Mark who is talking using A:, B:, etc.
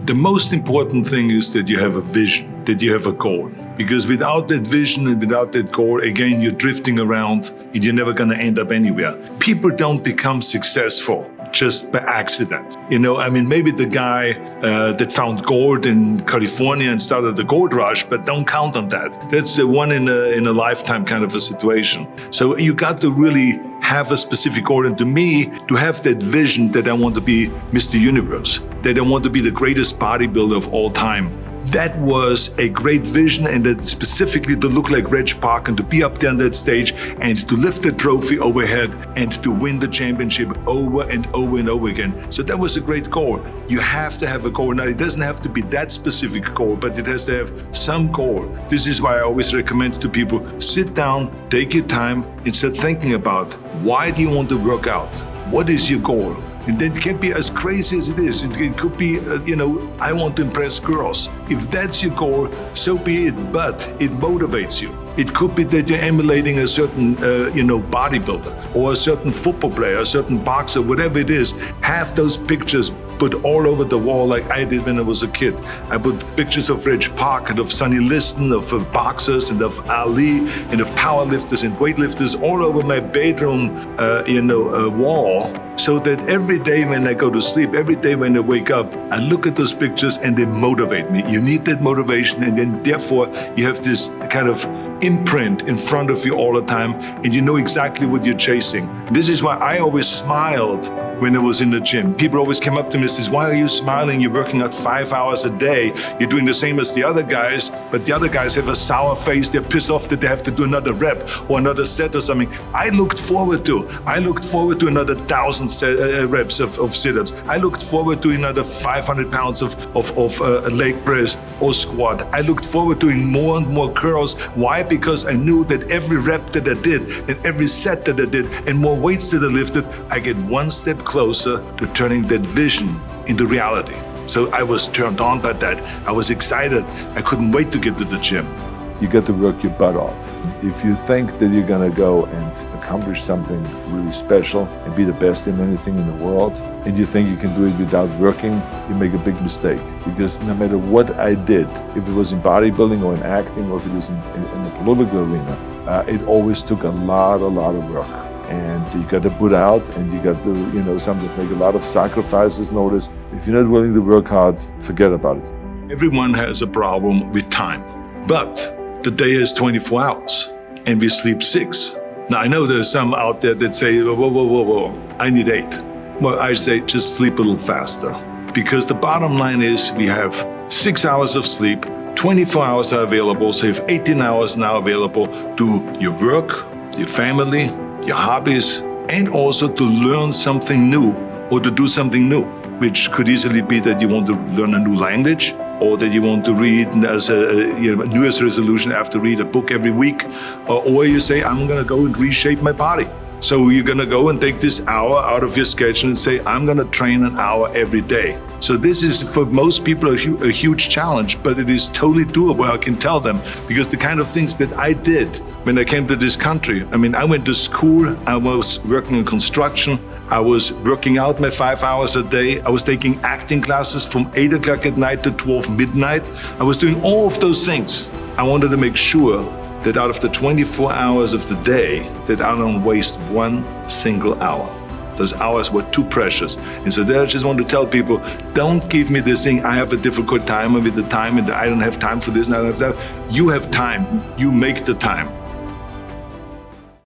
A: The most important thing is that you have a vision, that you have a goal. Because without that vision and without that goal, again, you're drifting around and you're never going to end up anywhere. People don't become successful just by accident. Maybe the guy that found gold in California and started the gold rush, but don't count on that. That's the one in a lifetime kind of a situation. So you got to really have a specific goal. And to me, to have that vision that I want to be Mr. Universe, that I want to be the greatest bodybuilder of all time, that was a great vision, and that specifically to look like Reg Park and to be up there on that stage and to lift the trophy overhead and to win the championship over and over and over again. So that was a great goal. You have to have a goal. Now, it doesn't have to be that specific goal, but it has to have some goal. This is why I always recommend to people, sit down, take your time, and start thinking about, why do you want to work out? What is your goal? And then it can be as crazy as it is. It could be, I want to impress girls. If that's your goal, so be it, but it motivates you. It could be that you're emulating a certain, bodybuilder or a certain football player, a certain boxer, whatever it is. Have those pictures put all over the wall like I did when I was a kid. I put pictures of Reg Park and of Sonny Liston, of boxers and of Ali and of powerlifters and weightlifters all over my bedroom, wall, so that every day when I go to sleep, every day when I wake up, I look at those pictures and they motivate me. You need that motivation, and then therefore you have this kind of imprint in front of you all the time, and you know exactly what you're chasing. This is why I always smiled when I was in the gym. People always came up to me and says, why are you smiling? You're working out 5 hours a day. You're doing the same as the other guys, but the other guys have a sour face. They're pissed off that they have to do another rep or another set or something. I looked forward to another 1,000 reps of sit-ups. I looked forward to another 500 pounds of leg press or squat. I looked forward to doing more and more curls. Why? Because I knew that every rep that I did and every set that I did and more weights that I lifted, I get one step closer to turning that vision into reality. So I was turned on by that. I was excited. I couldn't wait to get to the gym.
B: You got to work your butt off. If you think that you're going to go and accomplish something really special and be the best in anything in the world, and you think you can do it without working, you make a big mistake. Because no matter what I did, if it was in bodybuilding or in acting or if it was in the political arena, it always took a lot of work. And you got to put out, and you got to, sometimes make a lot of sacrifices. Notice, if you're not willing to work hard, forget about it.
A: Everyone has a problem with time, but the day is 24 hours and we sleep 6. Now, I know there's some out there that say, whoa, I need 8. Well, I say just sleep a little faster, because the bottom line is we have 6 hours of sleep, 24 hours are available, so you have 18 hours now available to your work, your family, your hobbies, and also to learn something new or to do something new, which could easily be that you want to learn a new language, or that you want to read as a New Year's resolution, I have to read a book every week, or you say, I'm going to go and reshape my body. So you're going to go and take this hour out of your schedule and say, I'm going to train an hour every day. So this is, for most people, a huge challenge, but it is totally doable, I can tell them, because the kind of things that I did when I came to this country, I went to school, I was working in construction, I was working out my 5 hours a day, I was taking acting classes from 8 o'clock at night to 12 midnight. I was doing all of those things. I wanted to make sure that out of the 24 hours of the day, that I don't waste one single hour. Those hours were too precious. And so there I just want to tell people, don't give me this thing, I have a difficult time with the time and I don't have time for this and I don't have that. You have time, you make the time.